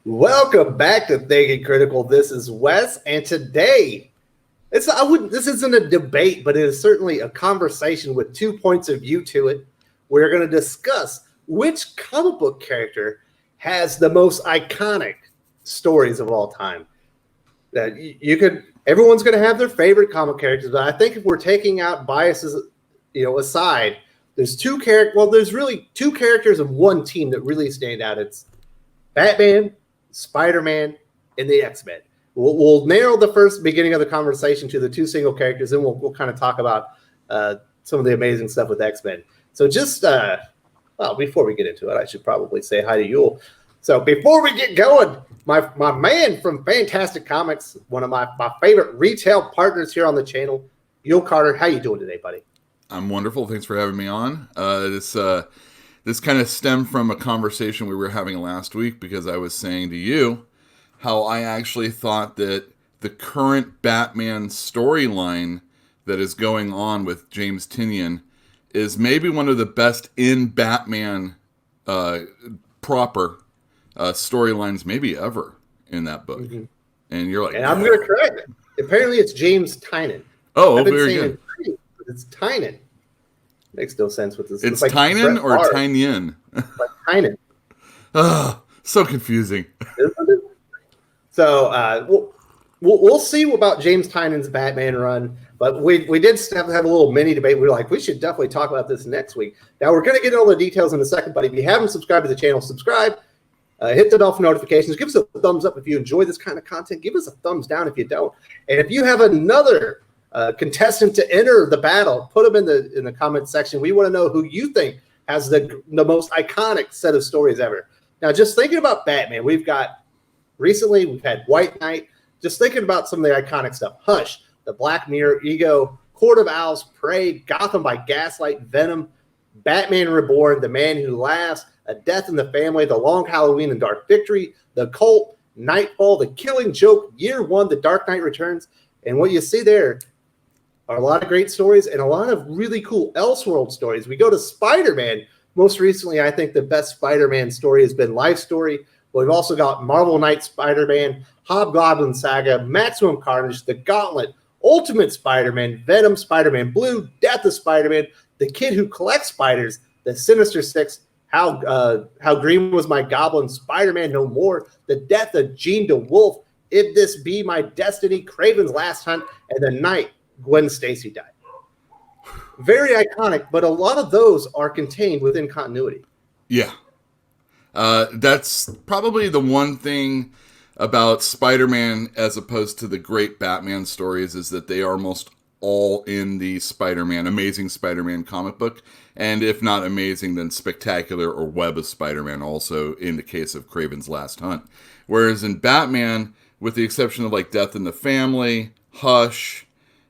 Welcome back to Thinking Critical. This is Wes, and today this isn't a debate, but it is certainly a conversation with 2 points of view to it. We're going to discuss which comic book character has the most iconic stories of all time. That everyone's going to have their favorite comic characters, but I think if we're taking out biases, aside, there's really two characters of one team that really stand out. It's Batman, Spider-Man, and the X-Men. We'll narrow the first beginning of the conversation to the two single characters, and we'll kind of talk about some of the amazing stuff with X-Men. So before we get into it, I should probably say hi to Uel. So before we get going, my man from Fantastic Comics, one of my favorite retail partners here on the channel, Uel Carter. How you doing today, buddy? I'm wonderful. Thanks for having me on. This kind of stemmed from a conversation we were having last week because I was saying to you how I actually thought that the current Batman storyline that is going on with James Tynion is maybe one of the best in Batman proper storylines maybe ever in that book. Mm-hmm. And you're like... And I'm going to correct it. Apparently it's James Tynion. Oh, very good. It's Tynion. Makes no sense with this. It's like Tynion or Tynion? Like Tynion. Oh, so confusing. Isn't it? So we'll see about James Tynion's Batman run, but we did have a little mini debate. We were like, we should definitely talk about this next week. Now we're going to get all the details in a second, but if you haven't subscribed to the channel, subscribe. Hit the bell for notifications. Give us a thumbs up if you enjoy this kind of content. Give us a thumbs down if you don't. And if you have another contestant to enter the battle, put them in the comment section. We want to know who you think has the most iconic set of stories ever. Now, just thinking about Batman, we've had White Knight. Just thinking about some of the iconic stuff: Hush, The Black Mirror, Ego, Court of Owls, Prey, Gotham by Gaslight, Venom, Batman Reborn, The Man Who Laughs, A Death in the Family, The Long Halloween and Dark Victory, The Cult, Nightfall, The Killing Joke, Year One, The Dark Knight Returns. And what you see there are a lot of great stories and a lot of really cool Elseworld stories. We go to Spider-Man. Most recently, I think the best Spider-Man story has been Life Story. But we've also got Marvel Knight Spider-Man, Hobgoblin Saga, Maximum Carnage, The Gauntlet, Ultimate Spider-Man, Venom, Spider-Man Blue, Death of Spider-Man, The Kid Who Collects Spiders, The Sinister Six, How Green Was My Goblin, Spider-Man No More, The Death of Jean DeWolf, If This Be My Destiny, Kraven's Last Hunt, and The Night Gwen Stacy died. Very iconic, but a lot of those are contained within continuity. Yeah. That's probably the one thing about Spider-Man as opposed to the great Batman stories is that they are almost all in the Amazing Spider-Man comic book. And if not amazing, then spectacular or Web of Spider-Man also in the case of Kraven's Last Hunt. Whereas in Batman, with the exception of like Death in the Family, Hush,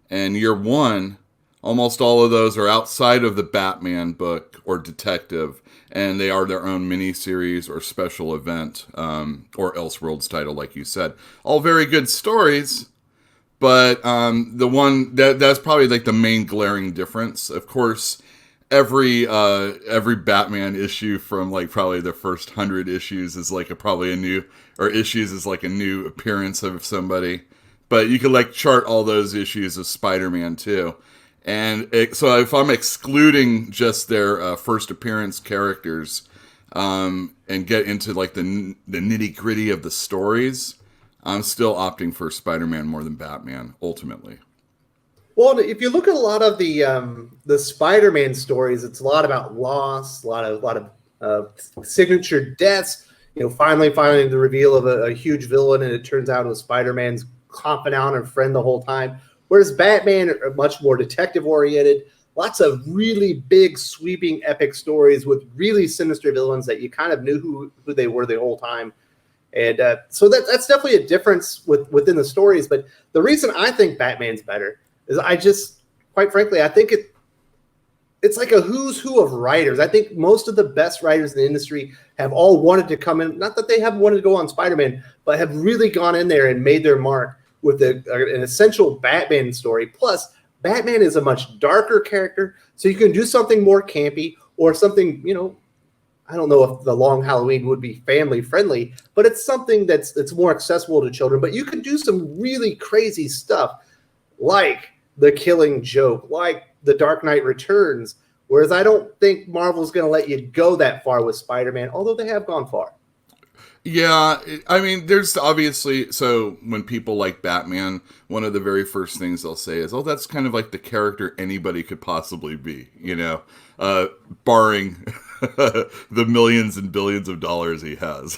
and Year One, almost all of those are outside of the Batman book or Detective, and they are their own miniseries or special event or Elseworlds title, like you said. All very good stories, but the one that's probably like the main glaring difference. Of course, every Batman issue from like probably the first 100 issues is like a new appearance of somebody. But you could like chart all those issues of Spider-Man too. And so if I'm excluding just their first appearance characters and get into like the nitty gritty of the stories, I'm still opting for Spider-Man more than Batman ultimately. Well, if you look at a lot of the Spider-Man stories, it's a lot about loss, a lot of signature deaths. Finally finding the reveal of a huge villain, and it turns out it was Spider-Man's confidant and friend the whole time. Whereas Batman are much more detective-oriented. Lots of really big, sweeping, epic stories with really sinister villains that you kind of knew who they were the whole time. And so that's definitely a difference within the stories. But the reason I think Batman's better is quite frankly, I think it's like a who's who of writers. I think most of the best writers in the industry have all wanted to come in. Not that they haven't wanted to go on Spider-Man, but have really gone in there and made their mark with an essential Batman story. Plus, Batman is a much darker character, so you can do something more campy or something, I don't know if the Long Halloween would be family friendly, but it's something that's more accessible to children. But you can do some really crazy stuff like the Killing Joke, like the Dark Knight Returns. Whereas I don't think Marvel's going to let you go that far with Spider-Man, although they have gone far. Yeah, I mean, there's obviously, so when people like Batman, one of the very first things they'll say is, oh, that's kind of like the character anybody could possibly be, barring the millions and billions of dollars he has.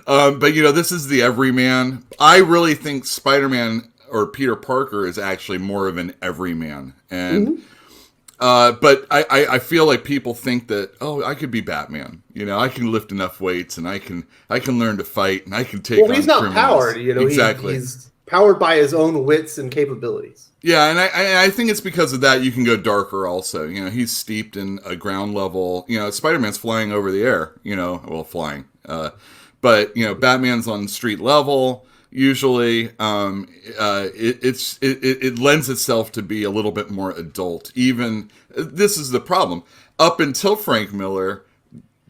But, this is the everyman. I really think Spider-Man or Peter Parker is actually more of an everyman. And but I feel like people think that, oh, I could be Batman. I can lift enough weights and I can learn to fight and I can take on he's not criminals. powered, Exactly. He's powered by his own wits and capabilities. Yeah, and I think it's because of that you can go darker also. He's steeped in a ground level. Spider-Man's flying over the air, flying. But, Batman's on street level. Usually, it lends itself to be a little bit more adult. Even this is the problem. Up until Frank Miller,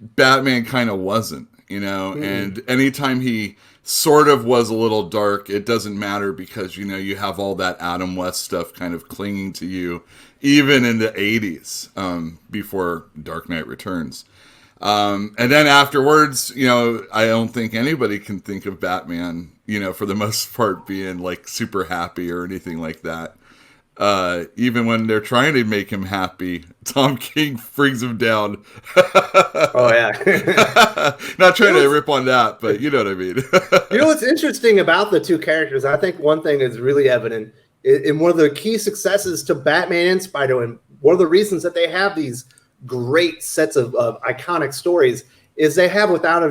Batman kind of wasn't, and anytime he sort of was a little dark, it doesn't matter because you have all that Adam West stuff kind of clinging to you, even in the 80s, before Dark Knight Returns. And then afterwards, I don't think anybody can think of Batman, for the most part being like super happy or anything like that. Even when they're trying to make him happy, Tom King brings him down. Oh, yeah. Not trying to rip on that, but you know what I mean. What's interesting about the two characters? I think one thing is really evident in one of the key successes to Batman and Spider-Man. One of the reasons that they have these great sets of iconic stories is they have, without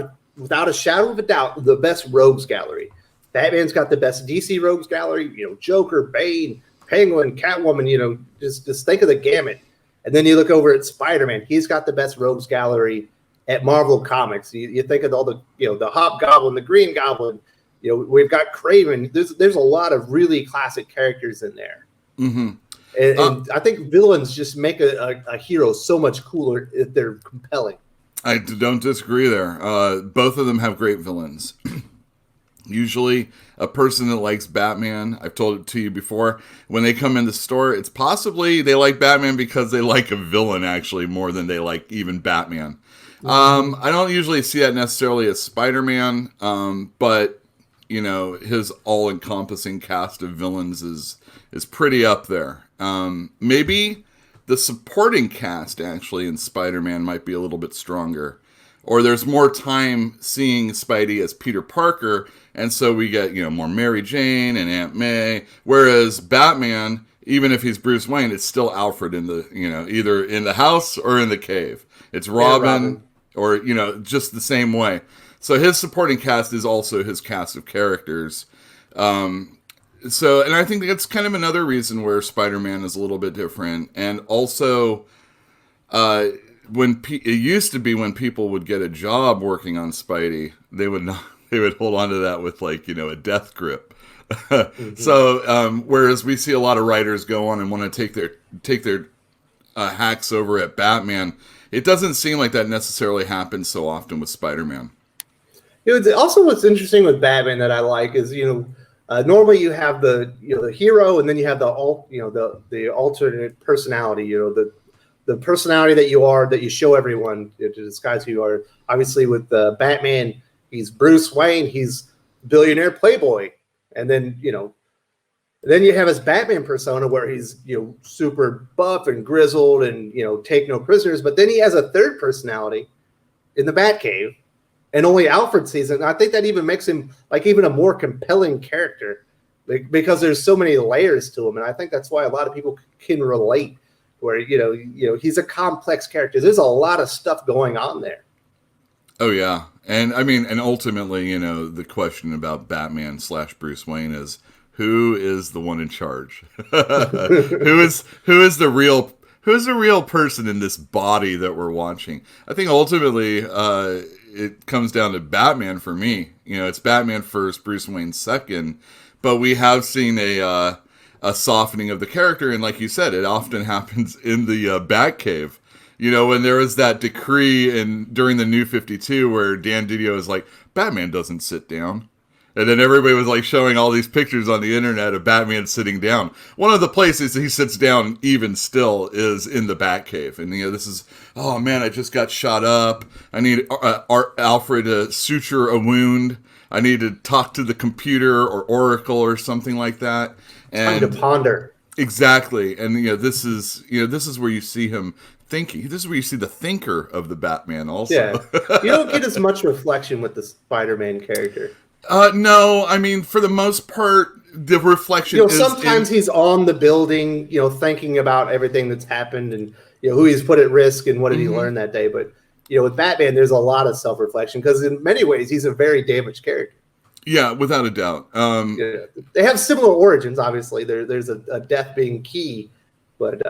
a shadow of a doubt, the best rogues gallery. Batman's got the best DC rogues gallery, Joker, Bane, Penguin, Catwoman, just think of the gamut. And then you look over at Spider-Man, he's got the best rogues gallery at Marvel Comics. You think of all the, the Hobgoblin, the Green Goblin, we've got Kraven. There's a lot of really classic characters in there. Mm-hmm. And I think villains just make a hero so much cooler if they're compelling. I don't disagree there. Both of them have great villains. Usually a person that likes Batman, I've told it to you before, when they come in the store, it's possibly they like Batman because they like a villain actually more than they like even Batman. I don't usually see that necessarily as Spider-Man, but his all-encompassing cast of villains is pretty up there. Maybe the supporting cast actually in Spider-Man might be a little bit stronger, or there's more time seeing Spidey as Peter Parker, and so we get more Mary Jane and Aunt May. Whereas Batman, even if he's Bruce Wayne, it's still Alfred in the either in the house or in the cave. It's Robin. Or just the same way. So his supporting cast is also his cast of characters. And I think that's kind of another reason where Spider-Man is a little bit different. And also, it used to be when people would get a job working on Spidey, they would hold on to that with a death grip. Mm-hmm. So whereas we see a lot of writers go on and want to take their hacks over at Batman, it doesn't seem like that necessarily happens so often with Spider-Man. Also, what's interesting with Batman that I like is, normally you have the hero, and then you have the alternate personality. The personality that you show everyone to disguise who you are. Obviously, with Batman, he's Bruce Wayne. He's billionaire playboy, and then then you have his Batman persona where he's super buff and grizzled and take no prisoners. But then he has a third personality in the Batcave, and only Alfred sees it. And I think that even makes him even a more compelling character because there's so many layers to him. And I think that's why a lot of people can relate. Where he's a complex character. There's a lot of stuff going on there. Oh yeah, and I mean, and ultimately, the question about Batman / Bruce Wayne is, who is the one in charge? who is the real person in this body that we're watching? I think ultimately it comes down to Batman for me. It's Batman first, Bruce Wayne second, but we have seen a softening of the character, and like you said, it often happens in the Batcave. You know, when there was that decree during the New 52 where Dan Didio was like, Batman doesn't sit down. And then everybody was like showing all these pictures on the internet of Batman sitting down. One of the places he sits down even still is in the Batcave. And, you know, this is, oh man, I just got shot up. I need Alfred to suture a wound. I need to talk to the computer or Oracle or something like that. And time to ponder. Exactly. And, this is where you see him thinking. This is where you see the thinker of the Batman also. Yeah. You don't get as much reflection with the Spider-Man character. No, I mean, for the most part, the reflection is... sometimes he's on the building, thinking about everything that's happened and, who he's put at risk and what did he learn that day. But, with Batman, there's a lot of self-reflection because in many ways, he's a very damaged character. Yeah, without a doubt. They have similar origins, obviously. There's a death being key, but,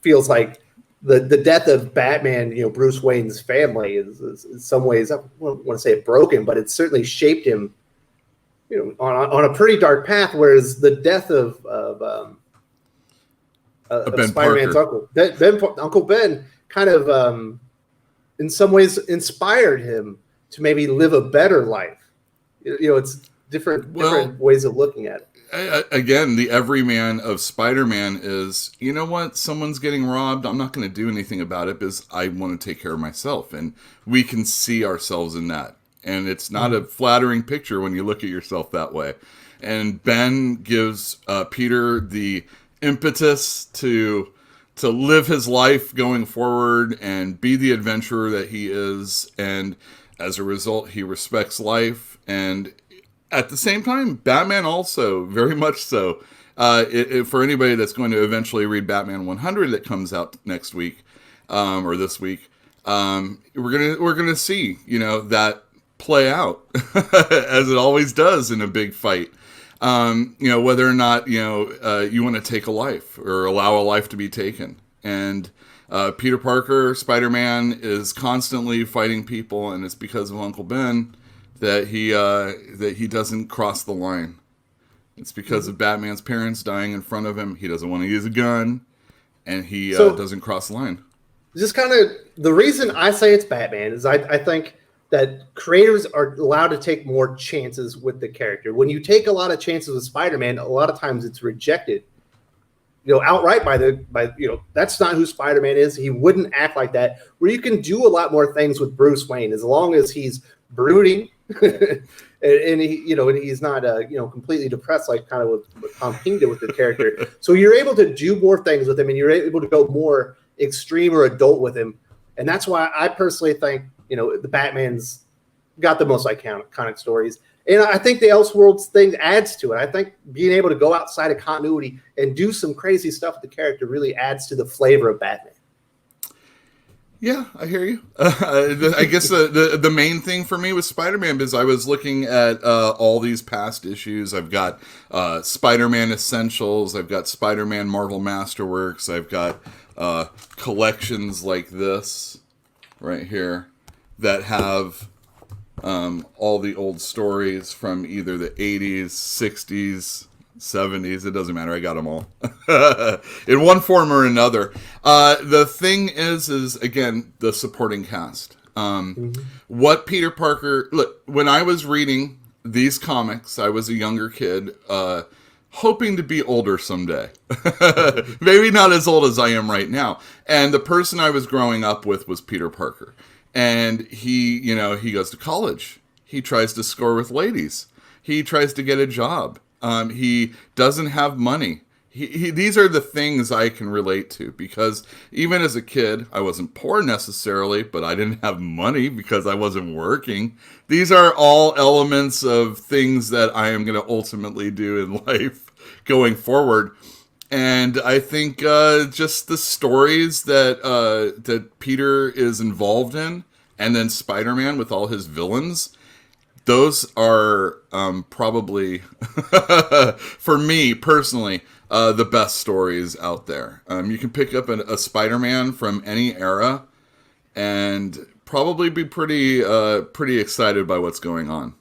feels like the death of Batman, Bruce Wayne's family is in some ways, I don't want to say it broken, but it certainly shaped him, on a pretty dark path. Whereas the death of Spider-Man's Uncle Ben, kind of in some ways inspired him to maybe live a better life. It's different ways of looking at it. Again, the everyman of Spider-Man is, you know what, someone's getting robbed. I'm not going to do anything about it because I want to take care of myself. And we can see ourselves in that. And it's not a flattering picture when you look at yourself that way. And Ben gives Peter the impetus to live his life going forward and be the adventurer that he is. And as a result, he respects life. And at the same time, Batman also, very much so. For anybody that's going to eventually read Batman 100 that comes out next week, or this week, we're gonna see, that play out as it always does in a big fight. Whether or not you want to take a life or allow a life to be taken. And Peter Parker, Spider-Man, is constantly fighting people, and it's because of Uncle Ben that he doesn't cross the line. It's because of Batman's parents dying in front of him. He doesn't want to use a gun, and he doesn't cross the line. Just kind of the reason I say it's Batman is I think that creators are allowed to take more chances with the character. When you take a lot of chances with Spider-Man, a lot of times it's rejected, outright by that's not who Spider-Man is. He wouldn't act like that. Where you can do a lot more things with Bruce Wayne as long as he's brooding and he, and he's not completely depressed like kind of what Tom King did with the character. So you're able to do more things with him, and you're able to go more extreme or adult with him. And that's why I personally think the Batman's got the most iconic stories. And I think the Elseworlds thing adds to it. I think being able to go outside of continuity and do some crazy stuff with the character really adds to the flavor of Batman. Yeah, I hear you. I guess the main thing for me with Spider-Man is I was looking at all these past issues. I've got Spider-Man Essentials. I've got Spider-Man Marvel Masterworks. I've got collections like this right here that have all the old stories from either the 80s, 60s, 70s. It doesn't matter. I got them all in one form or another. The thing is again, the supporting cast. What Peter Parker... Look, when I was reading these comics, I was a younger kid, hoping to be older someday. Maybe not as old as I am right now. And the person I was growing up with was Peter Parker. And he goes to college. He tries to score with ladies. He tries to get a job. He doesn't have money. These are the things I can relate to, because even as a kid, I wasn't poor necessarily, but I didn't have money because I wasn't working. These are all elements of things that I am going to ultimately do in life going forward. And I think just the stories that Peter is involved in, and then Spider-Man with all his villains, those are probably, for me personally, the best stories out there. You can pick up a Spider-Man from any era and probably be pretty excited by what's going on.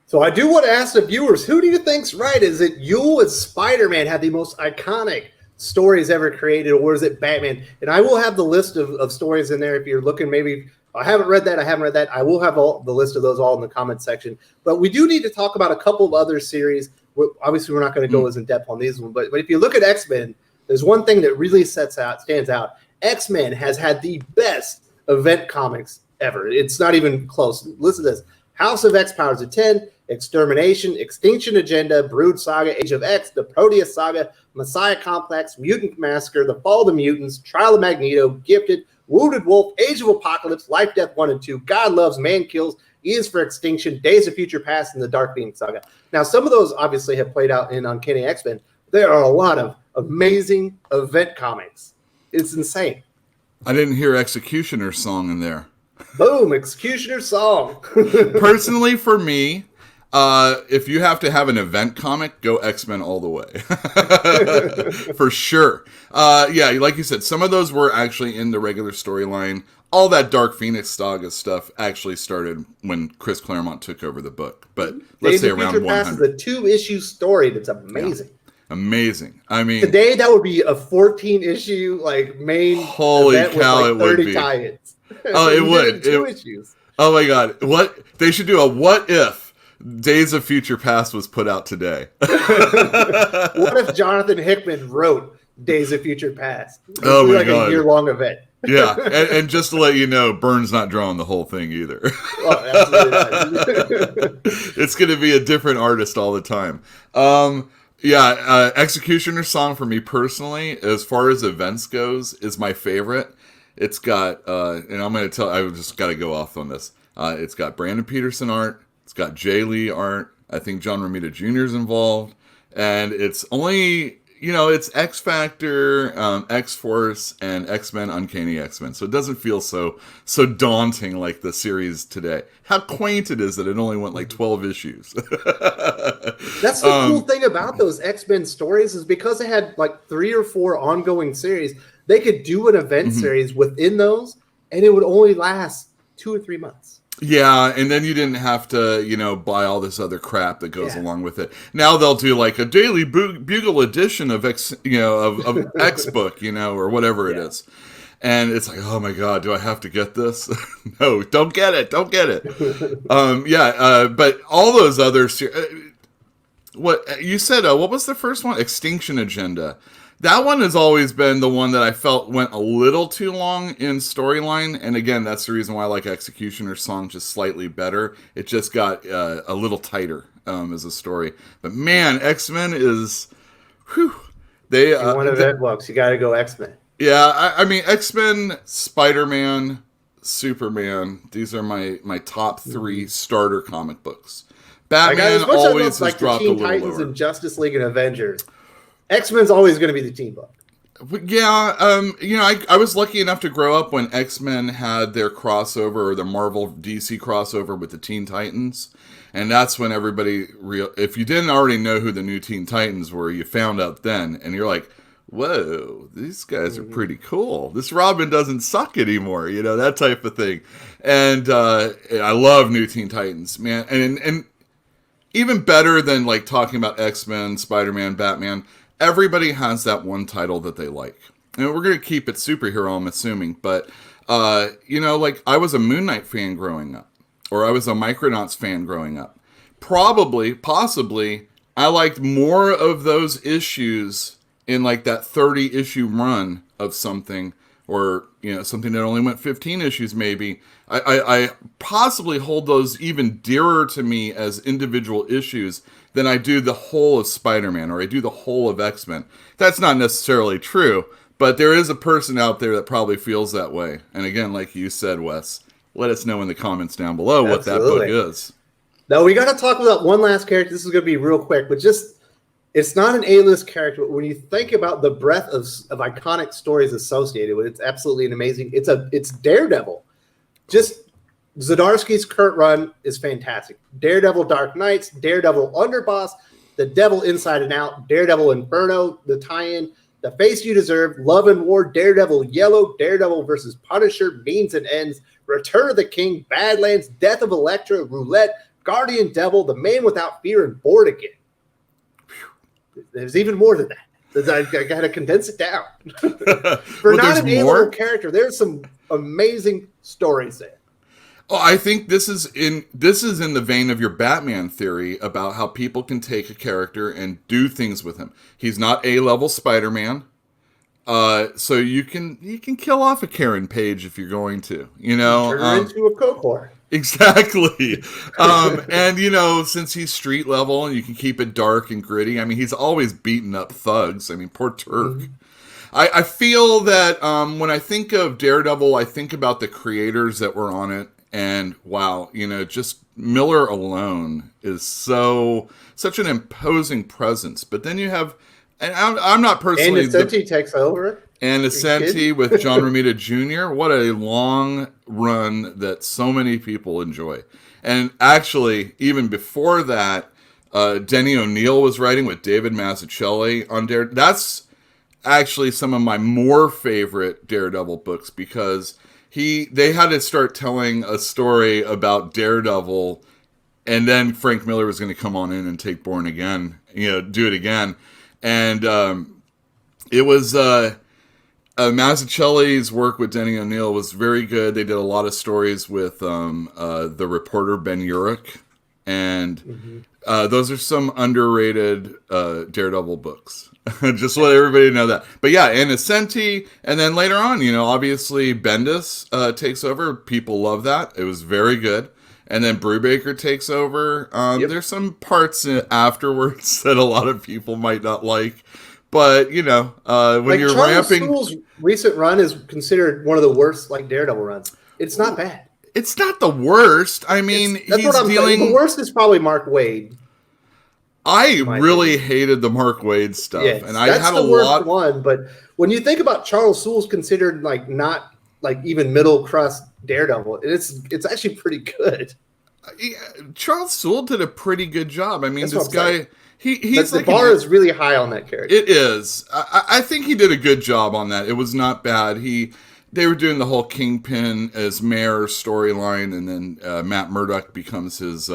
So I do want to ask the viewers, who do you think's right? Is it Uel as Spider-Man had the most iconic stories ever created, or is it Batman? And I will have the list of stories in there if you're looking. Maybe I haven't read that. I will have the list of those all in the comment section. But we do need to talk about a couple of other series. Obviously, we're not going to go as in depth on these ones. But if you look at X-Men, there's one thing that really stands out. X-Men has had the best event comics ever. It's not even close. Listen to this. House of X Powers of 10, Extermination, Extinction Agenda, Brood Saga, Age of X, The Proteus Saga, Messiah Complex, Mutant Massacre, The Fall of the Mutants, Trial of Magneto, Gifted, Wounded Wolf, Age of Apocalypse, Life, Death 1 and 2, God Loves, Man Kills, E is for Extinction, Days of Future Past, and the Dark Phoenix Saga. Now, some of those obviously have played out in Uncanny X-Men. There are a lot of amazing event comics. It's insane. I didn't hear Executioner's song in there. Boom, Executioner's song. Personally, for me, if you have to have an event comic, go X-Men all the way. For sure. Yeah, like you said, some of those were actually in the regular storyline. All that Dark Phoenix Saga stuff actually started when Chris Claremont took over the book. But let's say around 100. It's a 2-issue story that's amazing. Yeah. Amazing. I mean, today that would be a 14-issue main. Holy cow! With 30 it would be. Tie-ins. Oh, it would. 2 issues. Oh my God! What they should do a what if Days of Future Past was put out today? What if Jonathan Hickman wrote Days of Future Past? Oh my God! A year-long event. Yeah, and just to let you know, Byrne's not drawing the whole thing either. Oh, absolutely not. It's going to be a different artist all the time. Executioner's song for me personally, as far as events goes, is my favorite. It's got, and I'm going to tell, I just got to go off on this. It's got Brandon Peterson art. It's got Jay Lee art. I think John Romita Jr. is involved. And it's only, it's X Factor, X-Force, and X-Men, Uncanny X-Men. So it doesn't feel so daunting like the series today. How quaint it is that it only went 12 issues. That's the cool thing about those X-Men stories is because they had 3 or 4 ongoing series, they could do an event series within those, and it would only last 2 or 3 months. Yeah, and then you didn't have to, buy all this other crap that goes along with it. Now they'll do a Daily Bugle edition of X, of X book, or whatever it is. And it's oh my God, do I have to get this? No, don't get it. But all those other what you said, what was the first one? Extinction Agenda. That one has always been the one that I felt went a little too long in storyline. And again, that's the reason why I like Executioner's song just slightly better. It just got a little tighter as a story. But man, X-Men is, whew. They if you want event books, you got to go X-Men. Yeah, I mean, X-Men, Spider-Man, Superman. These are my top 3 starter comic books. Batman always has dropped a little Titans lower. And Justice League and Avengers. X-Men's always going to be the team book. Yeah, I was lucky enough to grow up when X-Men had their crossover, or the Marvel DC crossover with the Teen Titans. And that's when everybody, if you didn't already know who the new Teen Titans were, you found out then. And you're like, whoa, these guys are pretty cool. This Robin doesn't suck anymore, that type of thing. And I love New Teen Titans, man. And even better than like talking about X-Men, Spider-Man, Batman, everybody has that one title that they like. And we're going to keep it superhero, I'm assuming. But, like I was a Moon Knight fan growing up. Or I was a Micronauts fan growing up. Possibly, I liked more of those issues in like that 30-issue run of something. Or, something that only went 15 issues maybe. I possibly hold those even dearer to me as individual issues than I do the whole of Spider-Man or I do the whole of X-Men. That's not necessarily true, but there is a person out there that probably feels that way. And again, like you said, Wes, let us know in the comments down below what that book is. Now, we got to talk about one last character. This is going to be real quick, but it's not an A-list character, but when you think about the breadth of iconic stories associated with it, it's absolutely amazing. It's Daredevil. Just Zdarsky's current run is fantastic. Daredevil Dark Knights, Daredevil Underboss, The Devil Inside and Out, Daredevil Inferno, the tie-in, The Face You Deserve, Love and War, Daredevil Yellow, Daredevil versus Punisher, Means and Ends, Return of the King, Badlands, Death of Elektra, Roulette, Guardian Devil, The Man Without Fear, and Bored Again. There's even more than that. I got to condense it down. For Well, not there's an A-level more character, there's some amazing stories there. Oh, I think this is in the vein of your Batman theory about how people can take a character and do things with him. He's not A-level Spider-Man. So you can kill off a Karen Page if you're going to, Turn her into a coke whore. Exactly. And since he's street level and you can keep it dark and gritty, I mean, he's always beating up thugs. I mean, poor Turk. Mm-hmm. I feel that when I think of Daredevil, I think about the creators that were on it. And wow, just Miller alone is such an imposing presence. But then you have, and I'm not personally. And Ascenti takes over. And Ascenti with John Romita Jr. What a long run that so many people enjoy. And actually, even before that, Denny O'Neil was writing with David Mazzucchelli on Daredevil. That's actually some of my more favorite Daredevil books because they had to start telling a story about Daredevil, and then Frank Miller was going to come on in and take Born Again, do it again. And it was Mazzucchelli's work with Denny O'Neil was very good. They did a lot of stories with the reporter Ben Urich, and those are some underrated Daredevil books. Just let everybody know that. But yeah, and Ascenti, and then later on, obviously Bendis takes over. People love that. It was very good. And then Brubaker takes over. There's some parts afterwards that a lot of people might not like. But, when you're Charles ramping... Soule's recent run is considered one of the worst Daredevil runs. It's not bad. It's not the worst. I mean, that's what I'm saying. The worst is probably Mark Waid. I really hated the Mark Waid stuff, and I had a lot. One, but when you think about Charles Soule's considered not even middle crust Daredevil, it's actually pretty good. Charles Soule did a pretty good job. I mean, this guy, he's the bar is really high on that character. It is. I think he did a good job on that. It was not bad. They were doing the whole Kingpin as mayor storyline, and then Matt Murdock becomes his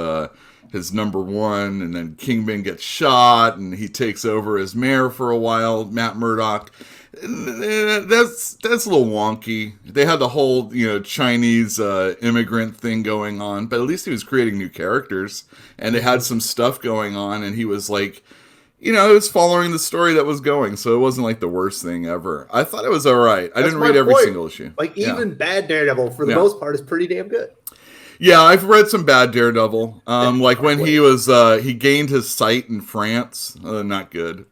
number one, and then Kingpin gets shot, and he takes over as mayor for a while, Matt Murdock. That's a little wonky. They had the whole, Chinese immigrant thing going on, but at least he was creating new characters, and they had some stuff going on, and he was like, it was following the story that was going, so it wasn't like the worst thing ever. I thought it was all right. I didn't read every single issue. Even bad Daredevil, for the most part, is pretty damn good. Yeah, I've read some bad Daredevil. Like when he was, he gained his sight in France. Not good.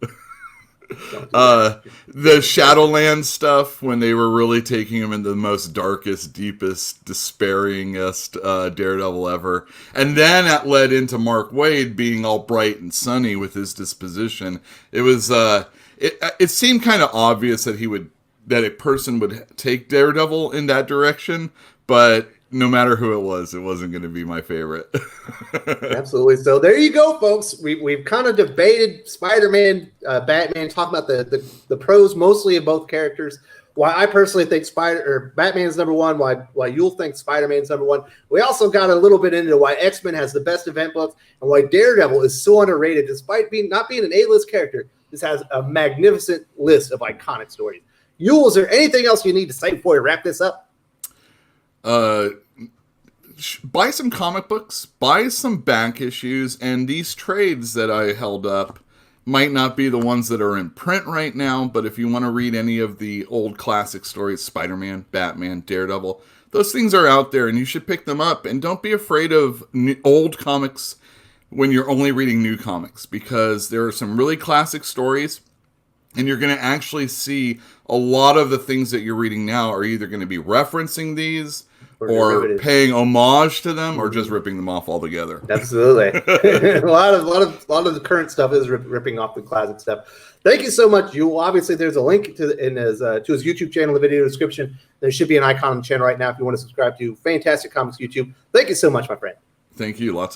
The Shadowland stuff, when they were really taking him into the most darkest, deepest, despairingest Daredevil ever. And then that led into Mark Waid being all bright and sunny with his disposition. It was, it seemed kind of obvious that that a person would take Daredevil in that direction, but no matter who it wasn't going to be my favorite. Absolutely. So there you go, folks. We've kind of debated Spider-Man, Batman, talking about the pros mostly of both characters. Why I personally think Batman's number one. Why you'll think Spider-Man's number one. We also got a little bit into why X-Men has the best event books and why Daredevil is so underrated, despite not being an A-list character. This has a magnificent list of iconic stories. Uel, is there anything else you need to say before we wrap this up? Buy some comic books, buy some back issues, and these trades that I held up might not be the ones that are in print right now, but if you want to read any of the old classic stories, Spider-Man, Batman, Daredevil, those things are out there and you should pick them up. And don't be afraid of old comics when you're only reading new comics, because there are some really classic stories. And you're going to actually see a lot of the things that you're reading now are either going to be referencing these or paying homage to them or just ripping them off altogether. Absolutely. a lot of the current stuff is ripping off the classic stuff. Thank you so much, Uel. Obviously, there's a link to his YouTube channel in the video description. There should be an icon on the channel right now if you want to subscribe to Fantastic Comics YouTube. Thank you so much, my friend. Thank you. Lots